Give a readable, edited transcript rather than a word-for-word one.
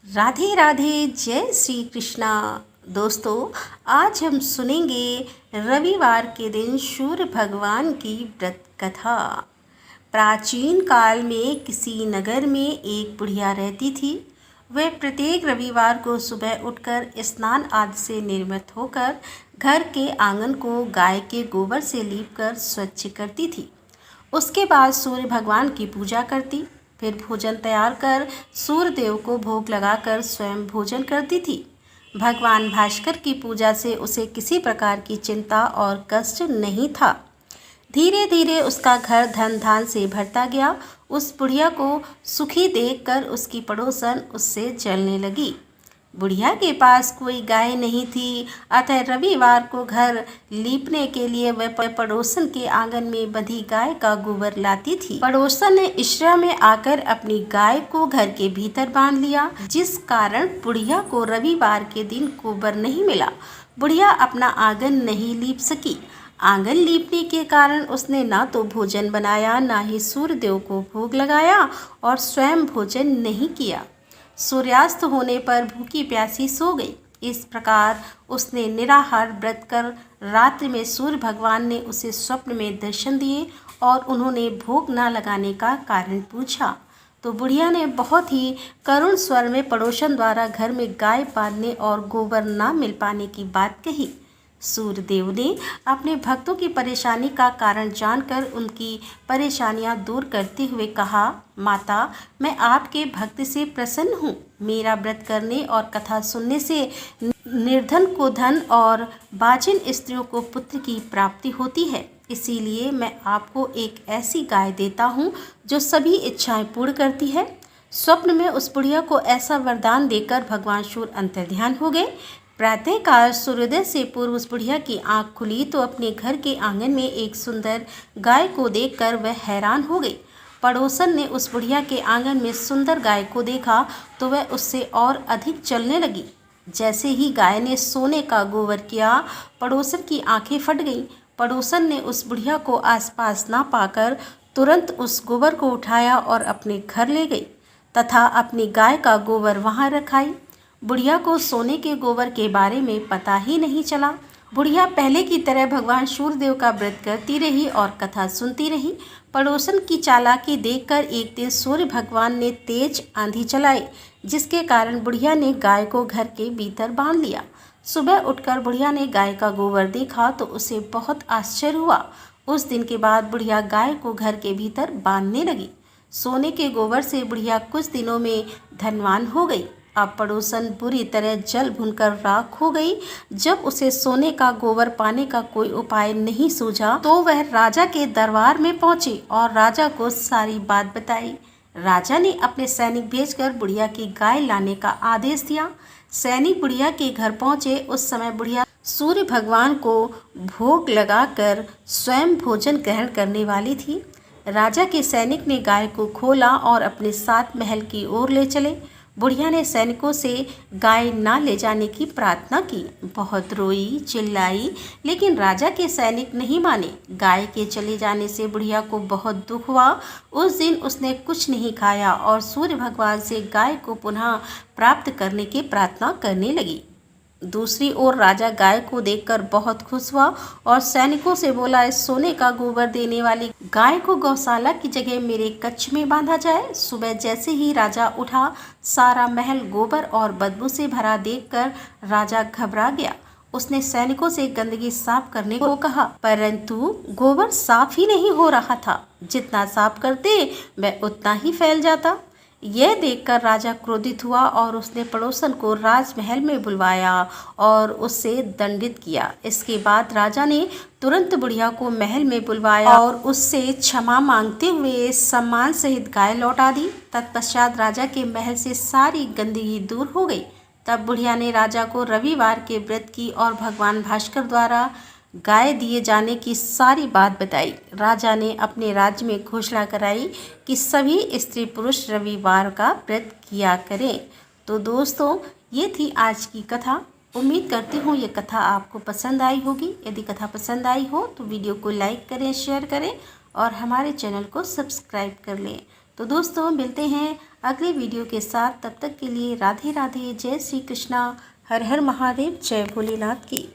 राधे राधे, जय श्री कृष्णा। दोस्तों, आज हम सुनेंगे रविवार के दिन सूर्य भगवान की व्रत कथा। प्राचीन काल में किसी नगर में एक बुढ़िया रहती थी। वह प्रत्येक रविवार को सुबह उठकर स्नान आदि से निर्मित होकर घर के आंगन को गाय के गोबर से लीपकर स्वच्छ करती थी। उसके बाद सूर्य भगवान की पूजा करती, फिर भोजन तैयार कर सूर्य देव को भोग लगाकर स्वयं भोजन करती थी। भगवान भास्कर की पूजा से उसे किसी प्रकार की चिंता और कष्ट नहीं था। धीरे धीरे उसका घर धन धान से भरता गया। उस बुढ़िया को सुखी देखकर उसकी पड़ोसन उससे जलने लगी। बुढ़िया के पास कोई गाय नहीं थी, अतः रविवार को घर लीपने के लिए वह पड़ोसन के आंगन में बंधी गाय का गोबर लाती थी। पड़ोसन ने ईर्ष्या में आकर अपनी गाय को घर के भीतर बांध लिया, जिस कारण बुढ़िया को रविवार के दिन गोबर नहीं मिला। बुढ़िया अपना आंगन नहीं लीप सकी। आंगन लीपने के कारण उसने ना तो भोजन बनाया, ना ही सूर्य देव को भोग लगाया और स्वयं भोजन नहीं किया। सूर्यास्त होने पर भूखी प्यासी सो गई। इस प्रकार उसने निराहार व्रत कर रात्रि में सूर्य भगवान ने उसे स्वप्न में दर्शन दिए और उन्होंने भोग न लगाने का कारण पूछा। तो बुढ़िया ने बहुत ही करुण स्वर में पड़ोसन द्वारा घर में गाय बांधने और गोबर न मिल पाने की बात कही। सूर्य देव ने अपने भक्तों की परेशानी का कारण जानकर उनकी परेशानियां दूर करते हुए कहा, माता, मैं आपके भक्त से प्रसन्न हूँ। मेरा व्रत करने और कथा सुनने से निर्धन को धन और बाजिन स्त्रियों को पुत्र की प्राप्ति होती है। इसीलिए मैं आपको एक ऐसी गाय देता हूँ जो सभी इच्छाएं पूर्ण करती है। स्वप्न में उस बुढ़िया को ऐसा वरदान देकर भगवान सूर्य अंतर्ध्यान हो गए। प्रातःकाल सूर्योदय से पूर्व उस बुढ़िया की आंख खुली तो अपने घर के आंगन में एक सुंदर गाय को देखकर वह हैरान हो गई। पड़ोसन ने उस बुढ़िया के आंगन में सुंदर गाय को देखा तो वह उससे और अधिक चलने लगी। जैसे ही गाय ने सोने का गोबर किया, पड़ोसन की आंखें फट गईं। पड़ोसन ने उस बुढ़िया को आसपास ना पाकर तुरंत उस गोबर को उठाया और अपने घर ले गई तथा अपनी गाय का गोबर वहां रखाई। बुढ़िया को सोने के गोबर के बारे में पता ही नहीं चला। बुढ़िया पहले की तरह भगवान सूर्यदेव का व्रत करती रही और कथा सुनती रही। पड़ोसन की चालाकी देखकर एक दिन सूर्य भगवान ने तेज आंधी चलाई, जिसके कारण बुढ़िया ने गाय को घर के भीतर बांध लिया। सुबह उठकर बुढ़िया ने गाय का गोबर देखा तो उसे बहुत आश्चर्य हुआ। उस दिन के बाद बुढ़िया गाय को घर के भीतर बांधने लगी। सोने के गोबर से बुढ़िया कुछ दिनों में धनवान हो गई। अब पड़ोसन बुरी तरह जल भुनकर राख हो गई। जब उसे सोने का गोबर पाने का कोई उपाय नहीं सूझा तो वह राजा के दरबार में पहुंची और राजा को सारी बात बताई। राजा ने अपने सैनिक भेजकर बुढ़िया की गाय लाने का आदेश दिया। सैनिक बुढ़िया के घर पहुंचे। उस समय बुढ़िया सूर्य भगवान को भोग लगाकर स्वयं भोजन ग्रहण करने वाली थी। राजा के सैनिक ने गाय को खोला और अपने साथ महल की ओर ले चले। बुढ़िया ने सैनिकों से गाय ना ले जाने की प्रार्थना की। बहुत रोई चिल्लाई, लेकिन राजा के सैनिक नहीं माने। गाय के चले जाने से बुढ़िया को बहुत दुख हुआ। उस दिन उसने कुछ नहीं खाया और सूर्य भगवान से गाय को पुनः प्राप्त करने की प्रार्थना करने लगी। दूसरी ओर राजा गाय को देखकर बहुत खुश हुआ और सैनिकों से बोला, इस सोने का गोबर देने वाली गाय को गौशाला की जगह मेरे कक्ष में बांधा जाए। सुबह जैसे ही राजा उठा, सारा महल गोबर और बदबू से भरा देखकर राजा घबरा गया। उसने सैनिकों से गंदगी साफ करने को कहा, परंतु गोबर साफ ही नहीं हो रहा था। जितना साफ करते वह उतना ही फैल जाता। यह देखकर राजा क्रोधित हुआ और उसने पड़ोसन को राजमहल में बुलवाया और उससे दंडित किया। इसके बाद राजा ने तुरंत बुढ़िया को महल में बुलवाया और उससे क्षमा मांगते हुए सम्मान सहित गाय लौटा दी। तत्पश्चात राजा के महल से सारी गंदगी दूर हो गई। तब बुढ़िया ने राजा को रविवार के व्रत की और भगवान भास्कर द्वारा गाय दिए जाने की सारी बात बताई। राजा ने अपने राज्य में घोषणा कराई कि सभी स्त्री पुरुष रविवार का व्रत किया करें। तो दोस्तों, ये थी आज की कथा। उम्मीद करती हूँ ये कथा आपको पसंद आई होगी। यदि कथा पसंद आई हो तो वीडियो को लाइक करें, शेयर करें और हमारे चैनल को सब्सक्राइब कर लें। तो दोस्तों मिलते हैं अगले वीडियो के साथ, तब तक के लिए राधे राधे, जय श्री कृष्णा, हर हर महादेव, जय भोलेनाथ की।